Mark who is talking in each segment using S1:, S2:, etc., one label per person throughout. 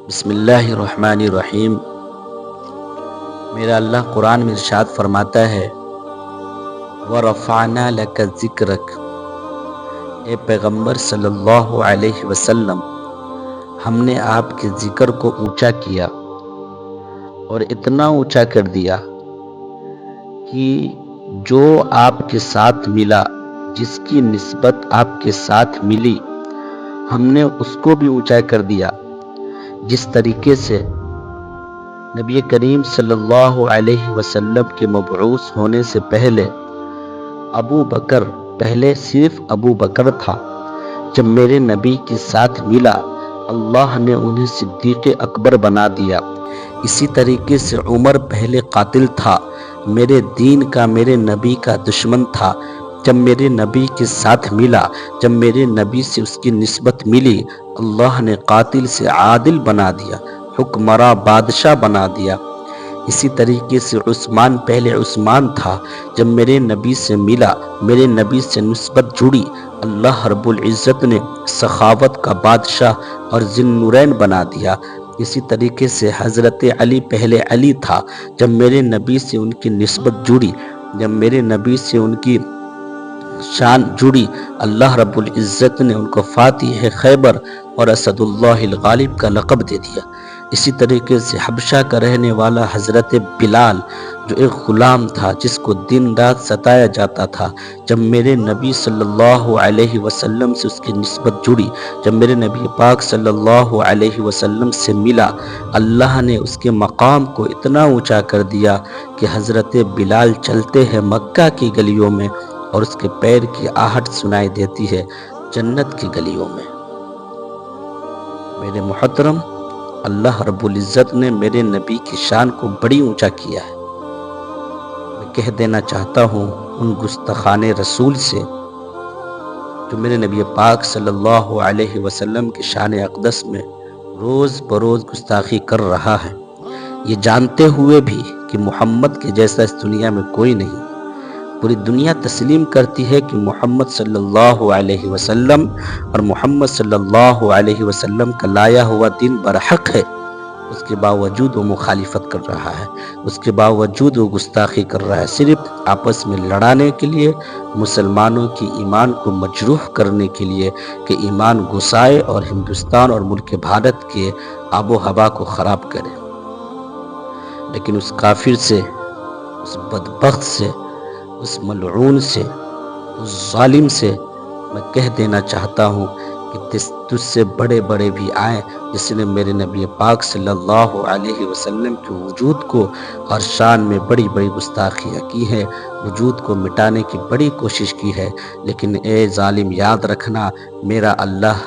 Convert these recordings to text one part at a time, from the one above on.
S1: بسم اللہ الرحمن الرحیم۔ میرا اللہ قرآن میں ارشاد فرماتا ہے وَرَفَعْنَا لَكَ ذِكْرَكَ، اے پیغمبر صلی اللہ علیہ وسلم، ہم نے آپ کے ذکر کو اونچا کیا اور اتنا اونچا کر دیا کہ جو آپ کے ساتھ ملا، جس کی نسبت آپ کے ساتھ ملی، ہم نے اس کو بھی اونچا کر دیا۔ جس طریقے سے نبی کریم صلی اللہ علیہ وسلم کے مبعوث ہونے سے پہلے ابو بکر، پہلے صرف ابو بکر تھا، جب میرے نبی کے ساتھ ملا اللہ نے انہیں صدیق اکبر بنا دیا۔ اسی طریقے سے عمر پہلے قاتل تھا، میرے دین کا، میرے نبی کا دشمن تھا، جب میرے نبی کے ساتھ ملا، جب میرے نبی سے اس کی نسبت ملی، اللہ نے قاتل سے عادل بنا دیا، حکمراں بادشاہ بنا دیا۔ اسی طریقے سے عثمان پہلے عثمان تھا، جب میرے نبی سے ملا، میرے نبی سے نسبت جڑی، اللہ رب العزت نے سخاوت کا بادشاہ اور ذی النورین بنا دیا۔ اسی طریقے سے حضرت علی پہلے علی تھا، جب میرے نبی سے ان کی نسبت جڑی، جب میرے نبی سے ان کی شان جڑی، اللہ رب العزت نے ان کو فاتح خیبر اور اسد اللہ الغالب کا لقب دے دیا۔ اسی طریقے سے حبشہ کا رہنے والا حضرت بلال، جو ایک غلام تھا جس کو دن رات ستایا جاتا تھا، جب میرے نبی صلی اللہ علیہ وسلم سے اس کی نسبت جڑی، جب میرے نبی پاک صلی اللہ علیہ وسلم سے ملا، اللہ نے اس کے مقام کو اتنا اونچا کر دیا کہ حضرت بلال چلتے ہیں مکہ کی گلیوں میں اور اس کے پیر کی آہٹ سنائی دیتی ہے جنت کی گلیوں میں۔ میرے محترم، اللہ رب العزت نے میرے نبی کی شان کو بڑی اونچا کیا ہے۔ میں کہہ دینا چاہتا ہوں ان گستاخان رسول سے جو میرے نبی پاک صلی اللہ علیہ وسلم کی شان اقدس میں روز بروز گستاخی کر رہا ہے، یہ جانتے ہوئے بھی کہ محمد کے جیسا اس دنیا میں کوئی نہیں۔ پوری دنیا تسلیم کرتی ہے کہ محمد صلی اللہ علیہ وسلم اور محمد صلی اللہ علیہ وسلم کا لایا ہوا دین برحق ہے، اس کے باوجود وہ مخالفت کر رہا ہے، اس کے باوجود وہ گستاخی کر رہا ہے، صرف آپس میں لڑانے کے لیے، مسلمانوں کی ایمان کو مجروح کرنے کے لیے کہ ایمان گسائے اور ہندوستان اور ملک بھارت کے آب و ہوا کو خراب کرے۔ لیکن اس کافر سے، اس بدبخت سے، اس ملعون سے، اس ظالم سے میں کہہ دینا چاہتا ہوں کہ تجھ سے بڑے بڑے بھی آئیں جس نے میرے نبی پاک صلی اللہ علیہ وسلم کے وجود کو اور شان میں بڑی بڑی گستاخیاں کی ہیں، وجود کو مٹانے کی بڑی کوشش کی ہے، لیکن اے ظالم یاد رکھنا، میرا اللہ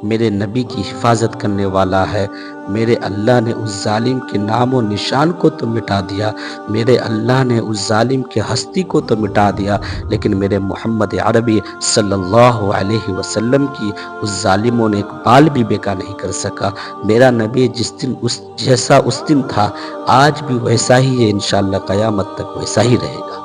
S1: میرے نبی کی حفاظت کرنے والا ہے۔ میرے اللہ نے اس ظالم کے نام و نشان کو تو مٹا دیا، میرے اللہ نے اس ظالم کے ہستی کو تو مٹا دیا، لیکن میرے محمد عربی صلی اللہ علیہ وسلم کی اس ظالموں نے ایک بال بھی بیکا نہیں کر سکا۔ میرا نبی جس دن اس جیسا اس دن تھا، آج بھی ویسا ہی ہے، انشاءاللہ قیامت تک ویسا ہی رہے گا۔